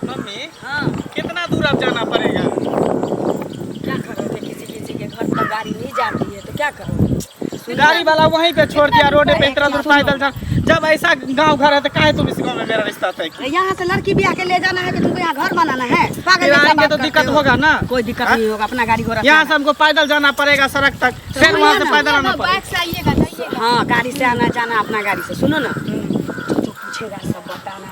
Mummy हाँ कितना दूर अब जाना पड़ेगा? क्या करोगे, किसी किसी के घर पर गाड़ी नहीं जाती है तो क्या करोगे? गाड़ी वाला वहीं पे छोड़ दिया, रोड पे इतना दूर पैदल चल। जब ऐसा गांव घर है तो काहे तुम इस गांव में मेरा रिश्ता तय की? यहाँ से लड़की ब्याह के ले जाना है कि तुमको यहाँ घर बनाना है? पागल फिर जैसा आएंगे बात तो करते दिक्कत हो। होगा ना। कोई दिक्कत नहीं होगा, अपना गाड़ी घोड़ा यहाँ से हमको पैदल जाना पड़ेगा सड़क तक, फिर वहाँ से पैदल आना पड़ेगा। बाइक से आइएगा जाइएगा। हाँ गाड़ी से आना जाना अपना गाड़ी से। सुनो ना, जो पूछेगा सब बताना,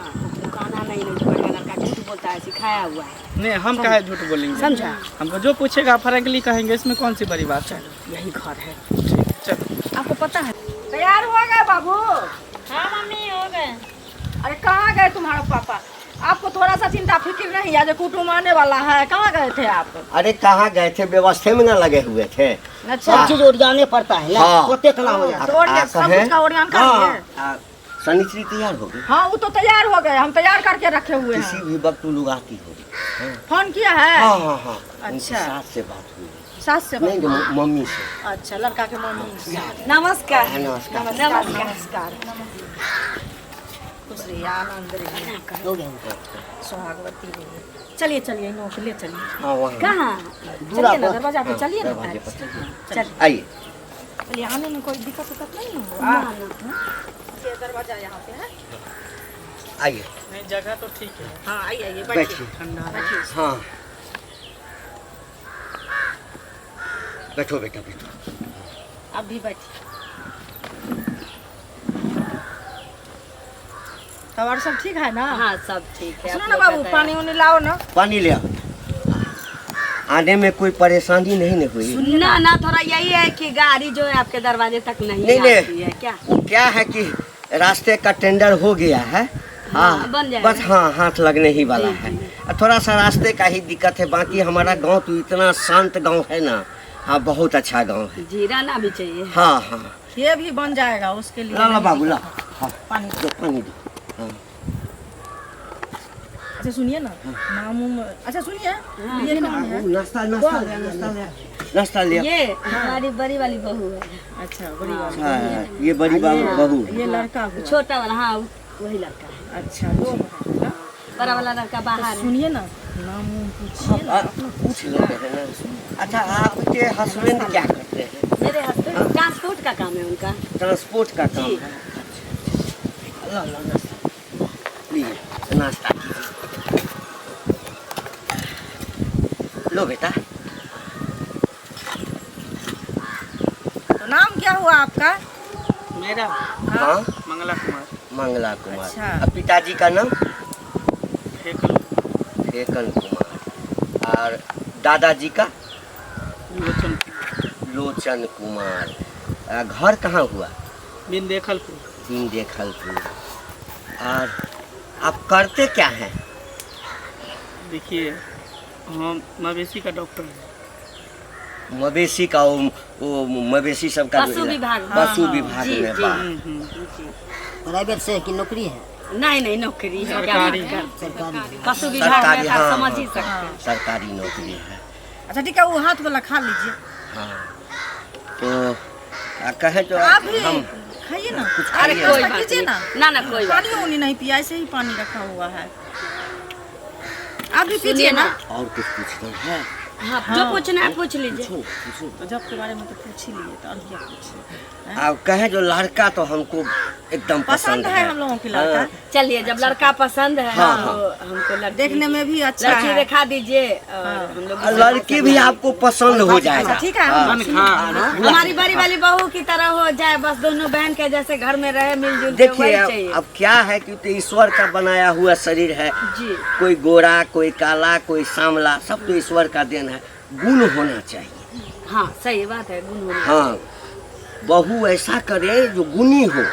कहना नहीं नहीं बढ़िया लड़का झूठ बोलता है, सिखाया हुआ है। नहीं, हम काहे झूठ बोलेंगे? समझा? हमको जो पूछेगा फ्रैंकली कहेंगे, इसमें कौन सी बड़ी बात है? यही घर है, चलो। आपको पता है। तैयार हो गए बाबू? हाँ मम्मी हो गए। अरे कहाँ गए तुम्हारा पापा? आपको थोड़ा सा चिंता फिक्र नहीं है जो कुटुंब आने वाला है? कहाँ गए थे आप? अरे कहाँ गए थे, व्यवस्था में न लगे हुए थे। अच्छा, सब चीज ओरियाने पड़ता है ना, हाँ। पोते कला हो जाता तो और सब कुछ का ओरियान कर लिए? सनिचरी तैयार हो गई, हाँ वो तो तैयार हो गए, हम तैयार करके रखे हुए किसी हैं। भी वक्त लोग आती होगी। फोन किया है? हाँ हाँ हाँ, उनकी अच्छा। सास से बात हुई। सास से नहीं बात? मम्मी से। अच्छा, लड़का के मम्मी से। नमस्कार। नमस्कार। नमस्कार नमस्कार। खुश रहिए, आनंद रहिए, हो गया उनका। सुहागवती रहिए। चलिए चलिए, इन लोगों को ले चलिए। हाँ वहाँ कहाँ? दूरा चलिए ना, पर। दरवाजा पे हाँ, चलिए ना। दरवाजे पर। चलिए आइए। चलिए, आने में कोई दिक्कत उक्कत नहीं होगा? ये दरवाजा यहाँ पे है। आइए नहीं, जगह तो ठीक है। हाँ आइए आइए, बैठिए। बैठिए। ठंडा है। बैठिए। हाँ बैठो बेटा बैठो। आप भी बैठिए। तब और सब ठीक है ना? हाँ सब ठीक है। सुनो ना बाबू, पानी उनी लाओ ना। पानी ले आओ। आने में कोई परेशानी नहीं न हुई? ना ना, थोड़ा यही है कि गाड़ी जो है आपके दरवाजे तक नहीं नहीं आती है क्या? वो क्या है कि रास्ते का टेंडर हो गया है। हाँ बन जाएगा। बस हाँ, हाथ लगने ही वाला है। थोड़ा सा रास्ते का ही दिक्कत है, बाकी हमारा गांव तो इतना शांत गांव है ना। हाँ बहुत अच्छा गांव है। जीरा ना भी चाहिए। हाँ हाँ ये भी बन जाएगा, उसके लिए ला ला नहीं बाबू ला। दिक्कत। हाँ पानी दो, पानी दो। हाँ अच्छा सुनिए ना, नाम अच्छा सुनिए, ये कौन है? नाश्ता नाश्ता ले नाश्ता ले नाश्ता ले। ये हमारी बड़ी वाली बहू है। अच्छा, बड़ी बात। हाँ ये बड़ी बहू। ये लड़का हुआ। छोटा वाला, हाँ वही लड़का है। अच्छा, दो है ना? बड़ा वाला लड़का बाहर है। सुनिए ना, नाम पूछिए ना। पूछ लेते हैं ना। अच्छा आपके हस्बैंड क्या करते हैं? मेरे हस्बैंड ट्रांसपोर्ट का काम है उनका। ट्रांसपोर्ट का काम जी। है। ला ला नाश्ता लीजिए, नाश्ता लो बेटा। तो नाम क्या हुआ आपका? मेरा हाँ मंगला कुमार। मंगला कुमार। अच्छा। और पिताजी का नाम? फेकल फेकन कुमार। और दादाजी का? लोचन लोचन कुमार। घर कहाँ हुआ? बिंदेखलपुर। दिन देखलपुर। और आप करते क्या हैं? देखिए, हम मवेशी का डॉक्टर हैं। मवेशी का वो मवेशी सब का पशु विभाग। पशु हाँ, विभाग जी, में जी। बा। प्राइवेट से कि नौकरी है? नहीं नहीं, नौकरी है। सरकारी। सरकारी। पशु विभाग सरकारी, में हाँ, समझ ही हाँ। सकते हैं। सरकारी नौकरी है। अच्छा ठीक है, वो हाथ वाला खा लीजिए। हाँ तो कहे तो आप भी हम खाइए ना। कुछ अरे खाइए। कोई नाश्ता बात कीजिए ना। ना ना, कोई बात पानी उनी नहीं पिया, ऐसे ही पानी रखा हुआ है। आप भी सुनिए पीजिए ना। ना। और कुछ पूछना है? हाँ, जो पूछना है पूछ लीजिए। पूछो पूछो। तो जब के बारे में तो पूछ ही लिए, तो और क्या पूछे? आप कहे जो लड़का तो हमको एकदम पसंद है हम लोगों की लड़का। हाँ। चलिए, जब लड़का पसंद है हाँ, तो हमको लड़की देखने में भी अच्छा लड़की है। दिखा दीजिए और हाँ। हम लोग और लड़की भी आपको पसंद हो जाएगा। अच्छा ठीक है, हाँ। हमारी बड़ी वाली बहू की तरह हो जाए, बस दोनों बहन के जैसे घर में रहे, मिलजुल के, देखिए वही चाहिए। अब क्या है कि तो ईश्वर का बनाया हुआ शरीर है। जी कोई गोरा, कोई काला, कोई सांवला, सब तो ईश्वर का देन है। गुण होना चाहिए। हाँ, सही बात है, गुण होना। हाँ बहू ऐसा करे जो गुणी हो।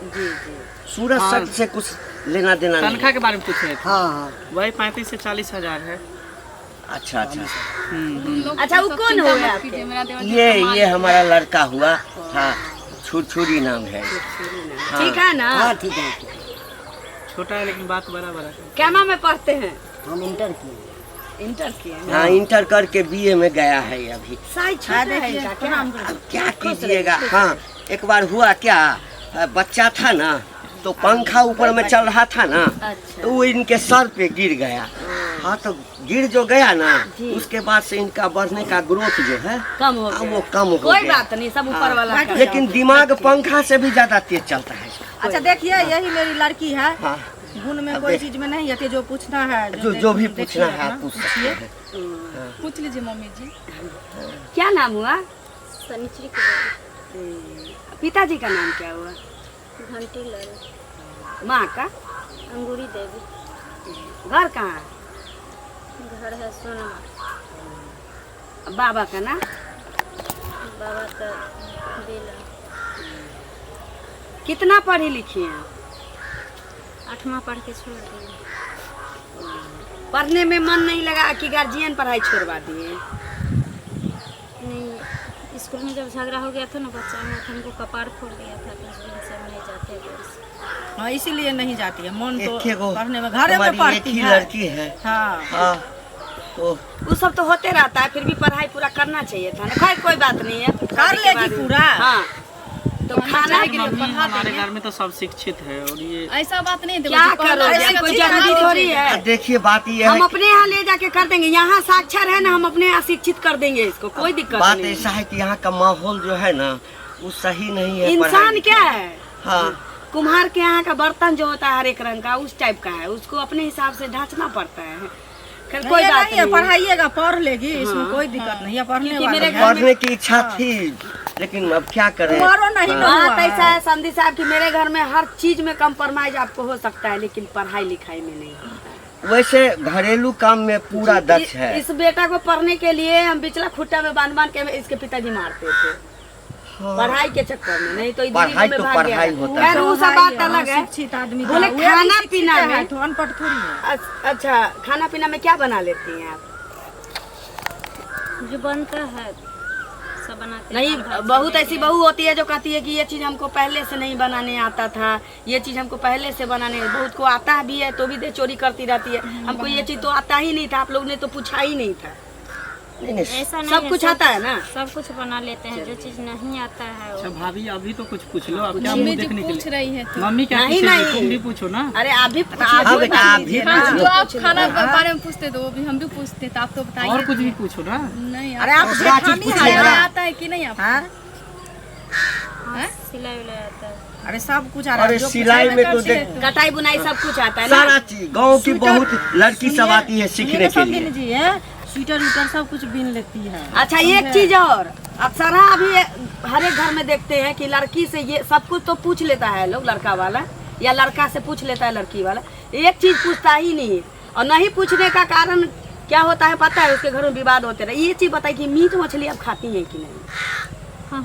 जी जी। सूरज हाँ। शक्ल से कुछ लेना देना नहीं। तनख्वाह के बारे में पूछ रहे थे। हाँ हाँ। वही 35 से 40 हजार है। अच्छा अच्छा। अच्छा, वो कौन हुए आपके? ये हमारा लड़का हुआ। हाँ छुरछुरी नाम है। हाँ। ठीक है ना? हाँ ठीक है। छोटा है लेकिन बात बराबर है। क्या में पढ़ते हैं? हम इंटर किए। इंटर किए हैं। हाँ इंटर करके बीए में गया है अभी। साइज छोटा है इनका, क्या? अब क्या कीजिएगा। हाँ एक बार हुआ क्या, बच्चा था ना तो पंखा ऊपर में चल रहा था ना, अच्छा तो वो इनके सर पे गिर गया। हाँ, तो गिर जो गया ना, उसके बाद से इनका बढ़ने का ग्रोथ जो है कम हो वो गया। कम हो कोई गया। बात नहीं, सब ऊपर वाला का। लेकिन दिमाग पंखा से भी ज्यादा तेज चलता है इसका। अच्छा देखिए, यही मेरी लड़की है, हाँ, गुण में अब कोई देख- चीज में नहीं है कि जो पूछना है जो भी देखिए पूछना है अपना, आप पूछ सकते पूछिए। हैं। पूछ लीजिए मम्मी जी। क्या नाम हुआ? शनिचरी के पिताजी का नाम क्या हुआ? घंटी लल माँ का? अंगूरी देवी। घर कहाँ है? घर है सोनमा। बाबा का नाम? बाबा का बेला। कितना पढ़ी लिखी हैं? 8वां पढ़ के छोड़ दिए। पढ़ने में मन नहीं लगा कि गार्जियन पढ़ाई छोड़वा दिए? नहीं, स्कूल में जब झगड़ा हो गया था ना बच्चा में, तो हमको कपार फोड़ दिया था, तो इसलिए से हम नहीं जाते घर से। हाँ, इसीलिए नहीं जाती है, मन तो एक एगो पढ़ने में घर में हमारी एक पढ़ती ही है। लड़की है। हाँ, हाँ, तो वो सब तो होते रहता है, फिर भी पढ़ाई पूरा करना चाहिए था ना। खैर कोई बात नहीं है, कर शादी के लेगी बाद- पूरा। हाँ, तो खाना मम्मी हमारे घर में तो सब शिक्षित है, और ये ऐसा बात नहीं, क्या करोगे? कोई जरूरी थोड़ी है। देखिए बात ये हम है, अपने यहाँ ले जाके कर देंगे, यहाँ साक्षर है ना, हम अपने यहाँ शिक्षित कर देंगे इसको, कोई दिक्कत बात नहीं। ऐसा है कि यहाँ का माहौल जो है ना, वो सही नहीं है। इंसान पढ़ाई- क्या है? हाँ, कुम्हार के यहाँ का बर्तन जो होता है हर एक रंग का, उस टाइप का है, उसको अपने हिसाब से ढांचना पड़ता है। खैर कोई कोई बात नहीं है, नहीं। पढ़ाइएगा, पढ़ लेगी, इसमें कोई दिक्कत नहीं है, पढ़ने क्योंकि वाली मेरे है। घर पढ़ने की इच्छा थी, लेकिन अब क्या करें। तुम्हारो नहीं ना हुआ बात ऐसा है। है समझी साहब कि मेरे घर में हर चीज में कम्प्रोमाइज आपको हो सकता है, लेकिन पढ़ाई लिखाई में नहीं। वैसे घरेलू काम में पूरा दक्ष है। इस बेटा को पढ़ने के लिए हम बिचला खुट्टा में बांध के इसके पिताजी मारते थे, पढ़ाई के चक्कर में, नहीं तो इधर पढ़ाई में तो भाग गया। पढ़ाई होता खैर है। वो सब बात अलग है। शिक्षित आदमी का। बोले वो भी खाना शिक्षित पीना है, में तो अनपढ़ थोड़ी है। अच्छा, खाना पीना में क्या बना लेती हैं आप? जो बनता है सब बनाते हैं। नहीं, बहुत ऐसी बहू होती है जो कहती है कि ये चीज़ हमको पहले से नहीं बनाने आता था, ये चीज़ हमको पहले से बनाने, बहुत को आता भी है तो भी दे चोरी करती रहती है। हमको ये चीज़ तो आता ही नहीं था, आप लोग ने तो पूछा ही नहीं था। नहीं, नहीं, ऐसा नहीं सब है, कुछ आता है ना? सब कुछ बना लेते हैं, जो चीज नहीं आता है अच्छा वो। भाभी अभी तो कुछ पूछ लो, अब क्या मुंह देखने के लिए रही है मम्मी क्या नहीं, पूछेगी? नहीं। तुम भी पूछो ना। अरे आप भी हाँ बेटा, आप भी पूछ लो। आप खाना के बारे में पूछते तो वो भी हम भी पूछते, तो आप तो बताइए। और कुछ भी पूछो ना। नहीं, अरे आप दूसरा चीज जेठानी पूछिए है, ना। आता है कि नहीं आप? हाँ, सिलाई उलाई आता है। अरे सब कुछ आ रहा है। अरे जो सिलाई में तो पूछा है, देख कटाई बुनाई सब कुछ आता है ना? सारा चीज, गांव की बहुत लड़की सब आती है सीखने के सब लिए। बिन जी है, स्वेटर उटर सब कुछ बिन लेती है। अच्छा, एक चीज और, अक्सर अभी हर एक घर में देखते हैं कि लड़की से ये सब कुछ तो पूछ लेता है लोग, लड़का वाला या लड़का से पूछ लेता है लड़की वाला, एक चीज पूछता ही नहीं है। और नहीं पूछने का कारण क्या होता है पता है? उसके घर में विवाद होते रहे। ये चीज बताइए कि मीट मछली आप खाती हैं कि नहीं?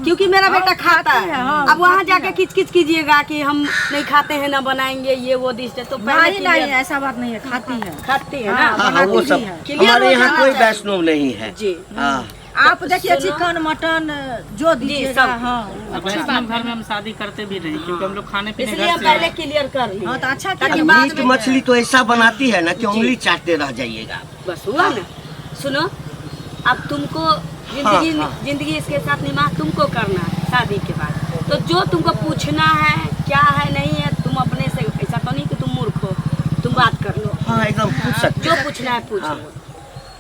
क्योंकि मेरा बेटा खाता है। अब वहाँ जाके किच किच कीजिएगा कि हम नहीं खाते हैं, ना बनाएंगे ये वो डिश, तो पहले नहीं नहीं, ऐसा बात नहीं है, खाती है। खाती है ना? हाँ हाँ, वो सब क्लियर हमारे हो यहाँ जाना कोई चाहिए। वैष्णव नहीं है। जी हाँ, आप देखिए चिकन मटन जो दीजिएगा, सब। हाँ अब वैष्णव घर में हम शादी करते भी नहीं, क्योंकि हम लोग खाने पीने इसलिए घर हम से पहले हैं। क्लियर कर लिए। हाँ, तो अच्छा ताकि किया। बाद मीट में मछली तो ऐसा बनाती है ना कि उंगली चाटते रह जाइएगा। बस हुआ ना। सुनो, अब तुमको जिंदगी इसके साथ निभा तुमको करना है शादी के बाद। तो जो तुमको पूछना है क्या है नहीं है, तुम अपने से, ऐसा तो नहीं कि तुम मूर्ख हो, तुम बात कर लो, हाँ एकदम पूछ सकते जो पूछना है पूछ हाँ। लो।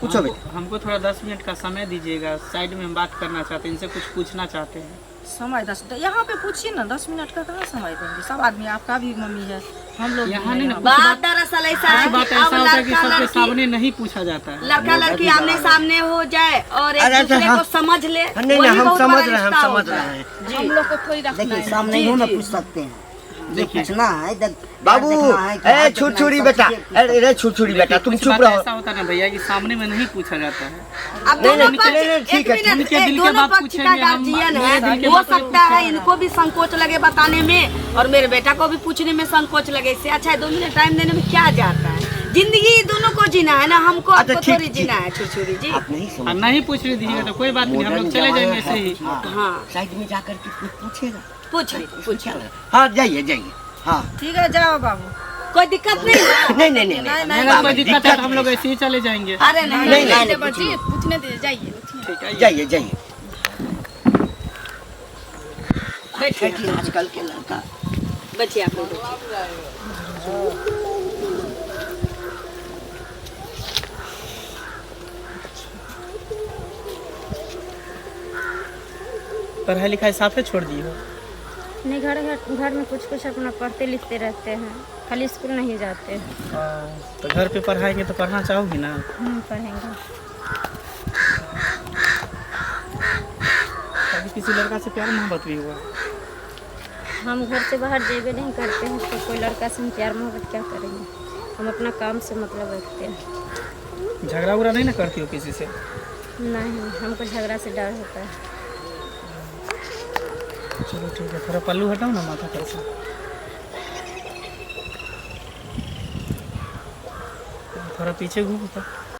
पूछो बेटा। हमको थोड़ा 10 मिनट का समय दीजिएगा, साइड में हम बात करना चाहते हैं, इनसे कुछ पूछना चाहते हैं। समय 10 यहाँ पे पूछिए ना, 10 मिनट का कहाँ समय देंगे? सब आदमी, आपका भी मम्मी है, हम लोग यहाँ नहीं ना, कुछ बात बात दरअसल ऐसा है कुछ बात कि ऐसा अब होता है कि लड़का सबके लड़की, सामने नहीं पूछा जाता है। लड़का लड़की आमने सामने हो जाए और एक अरे अच्छा, दूसरे हाँ। को समझ ले, नहीं वही नहीं, हम बहुत समझ बड़ा रहे हैं, हम रिश्ता समझ होता रहे है। हैं। जी। हम लोग को थोड़ी रखना देखिए है। सामने जी, ही ना जी। पूछ सकते हैं। जो देखिए। पूछना है इधर बाबू, देखना है कि ए हाथ छुरछुरी देखना है, बेटा, सब चीजें पूछ अरे छुरछुरी बेटा, तुम कुछ चुप बात रहो। ऐसा होता है ना भैया कि सामने में नहीं पूछा जाता है। अब नहीं, दोनों नहीं, पक्ष, नहीं, ठीक है, एक मिनट, उनके दिल के दोनों बात पक्ष का पूछेंगे हम, गार्जियन मेरे दिल के है, हो बात सकता है इनको भी संकोच लगे बताने में और मेरे बेटा को भी पूछने में संकोच लगे। इससे अच्छा है 2 मिनट टाइम देने में क्या जाता है? जिंदगी दोनों को जीना है ना, हमको अच्छा, आपको ठीक, थोड़ी ठीक। जीना है। छुरछुरी जी, आप नहीं और समझ, नहीं पूछ रही दीजिएगा तो कोई बात नहीं, हम लोग चले जाएंगे ऐसे ही। हाँ साइड में जाकर के कुछ पूछेगा। पूछ ली, पूछ ली। हाँ जाइए जाइए। हाँ ठीक है, जाओ बाबू। कोई दिक्कत नहीं है? नहीं नहीं नहीं नहीं, नहीं अगर कोई दिक्कत है तो हम लोग ऐसे ही चले जाएंगे। अरे नहीं नहीं, नहीं, नहीं, बच्ची पूछने दीजिए, जाइए। ठीक है, जाइए जाइए। बैठिए आजकल के लड़का बच्चे आप लोग बच्चे। पढ़ाई लिखाई साफे छोड़ दी हो? नहीं, घर में कुछ कुछ अपना पढ़ते लिखते रहते हैं, खाली स्कूल नहीं जाते। तो घर पे पढ़ाएंगे तो पढ़ना चाहोगी ना? पढ़ेंगे। अभी किसी लड़का से प्यार मोहब्बत भी हुआ? हम घर से बाहर जेबे नहीं करते हैं, तो कोई लड़का से हम प्यार मोहब्बत क्या करेंगे? हम अपना काम से मतलब रखते हैं। झगड़ा उगड़ा नहीं ना करती हो किसी से? नहीं, हमको झगड़ा से डर होता है। चलो ठीक है, थोड़ा पल्लू हटाओ ना माथा पर से। थोड़ा पीछे घूमो तो।